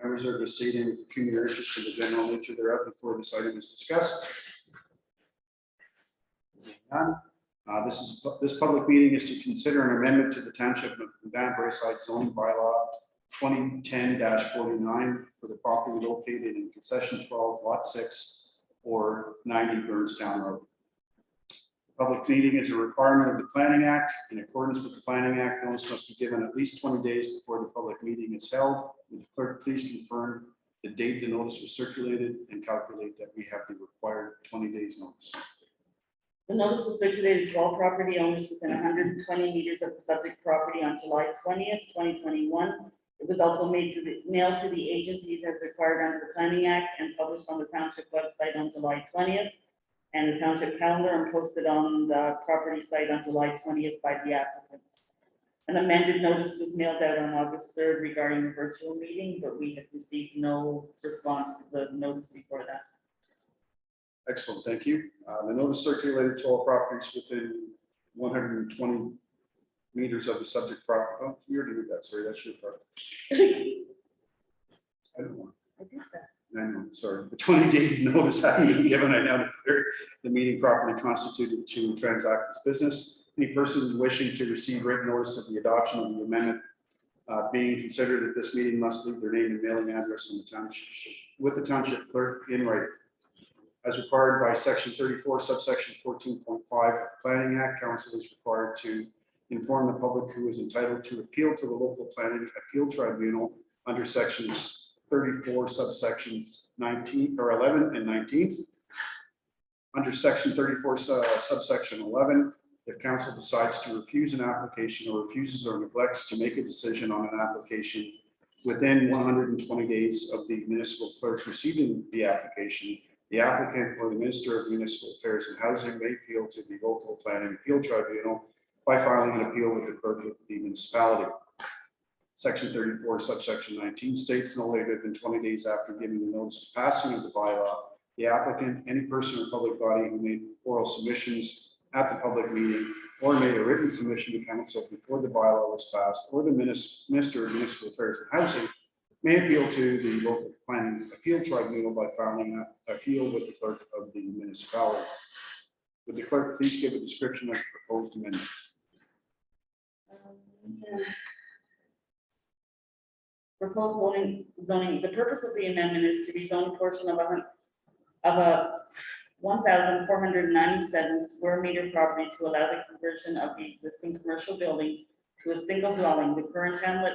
Members are proceeding with peculiar interest in the general nature thereof before this item is discussed. None. This public meeting is to consider an amendment to the Township of Van Braeside zoning bylaw 2010-49 for the property located in concession 12, lot 6, or 90 Burnstown Road. The public meeting is a requirement of the Planning Act. In accordance with the Planning Act, notice must be given at least 20 days before the public meeting is held. Would the clerk please confirm the date the notice was circulated and calculate that we have the required 20 days notice? The notice was circulated to all property owners within 120 meters of the subject property on July 20th, 2021. It was also mailed to the agencies as required under the Planning Act and published on the township website on July 20th and the township calendar and posted on the property site on July 20th by the applicants. An amended notice was mailed out on August 3rd regarding the virtual meeting, but we have received no response to the notice before that. Excellent, thank you. The notice circulated to all properties within 120 meters of the subject property. Oh, you already did that, sorry, that's your part. I don't want. I did that. I know, sorry. The 20-day notice having been given, I now declare the meeting properly constituted to transact its business. Any person wishing to receive written notice of the adoption of the amendment being considered at this meeting must leave their name and mailing address in the township with the township clerk in writing. As required by section 34, subsection 14.5 of the Planning Act, council is required to inform the public who is entitled to appeal to the local planning appeal tribunal under sections 34, subsections 19 or 11 and 19. Under section 34, subsection 11, if council decides to refuse an application or refuses or neglects to make a decision on an application within 120 days of the municipal clerk receiving the application, the applicant or the Minister of Municipal Affairs and Housing may appeal to the local planning appeal tribunal by filing an appeal with the clerk of the municipality. Section 34, subsection 19 states no later than 20 days after giving the notice of passing of the bylaw, the applicant, any person or public body who made oral submissions at the public meeting or made a written submission to council before the bylaw was passed, or the Minister of Municipal Affairs and Housing may appeal to the local planning appeal tribunal by filing an appeal with the clerk of the municipality. Would the clerk please give a description of the proposed amendment? Proposed zoning. The purpose of the amendment is to rezone a portion of a 1,497 square meter property to allow the conversion of the existing commercial building to a single dwelling. The current hamlet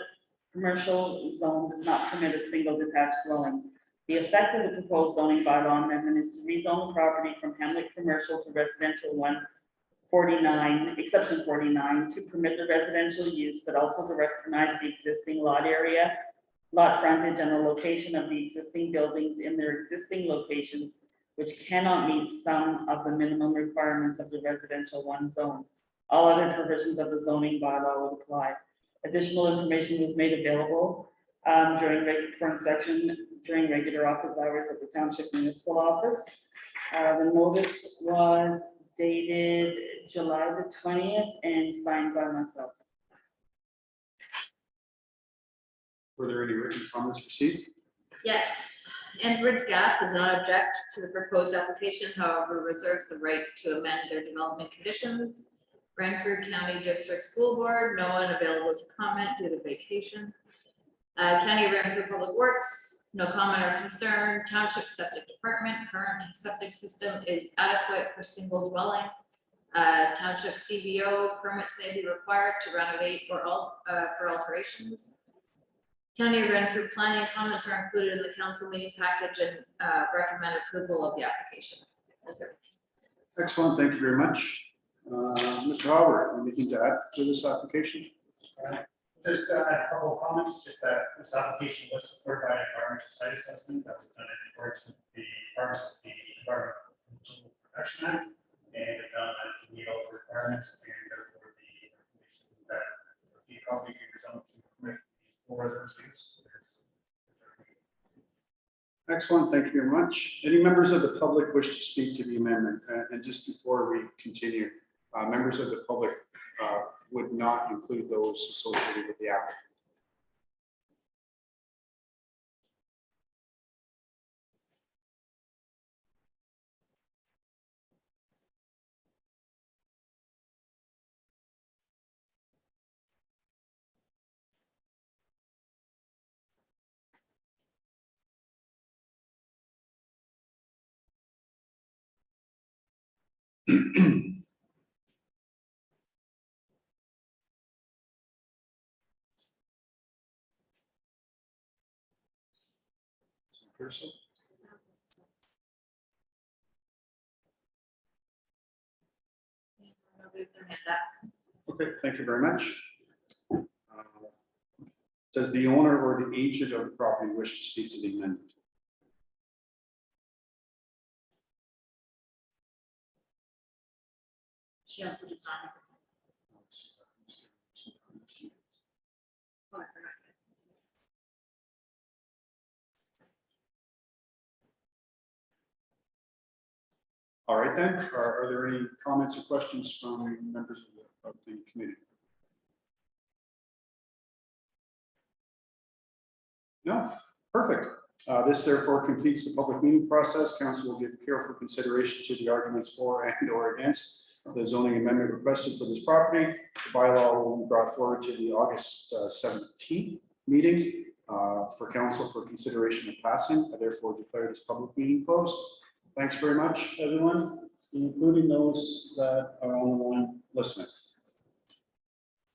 commercial zone does not permit a single detached dwelling. The effect of the proposed zoning bylaw amendment is to rezone the property from hamlet commercial to residential 149, exception 49, to permit the residential use, but also to recognize the existing lot area, lot frontage, and the location of the existing buildings in their existing locations, which cannot meet some of the minimum requirements of the residential 1 zone. All other provisions of the zoning bylaw will apply. Additional information was made available for inspection during regular office hours at the Township Municipal Office. The notice was dated July the 20th and signed by myself. Were there any written comments received? Yes, Enbridge Gas does not object to the proposed application, however, reserves the right to amend their development conditions. Brantford County District School Board, no one available to comment due to vacation. County of Brantford Public Works, no comment or concern. Township Septic Department, current septic system is adequate for single dwelling. Township CBO, permits may be required to renovate or for alterations. County of Brantford planning comments are included in the council meeting package and recommend approval of the application. That's it. Excellent, thank you very much. Mr. Howard, anything to add to this application? Just a couple of comments, just that this application was supported by an environmental site assessment that was done in accordance with the requirements of the Environmental Protection Act, and it found that it meet all the requirements, and therefore the recommendation that the property be rezoned to permit full residence use. Excellent, thank you very much. Any members of the public wish to speak to the amendment? And just before we continue, members of the public would not include those associated with the applicant. Person? Okay, thank you very much. Does the owner or the agent of the property wish to speak to the amendment? She also does not have. Oh, I forgot. All right then, are there any comments or questions from members of the committee? No, perfect. This therefore completes the public meeting process. Council will give careful consideration to the arguments for and or against the zoning amendment requested for this property. The bylaw will be brought forward to the August 17th meeting for council for consideration of passing. I therefore declare this public meeting closed. Thanks very much, everyone, including those that are on the line listening.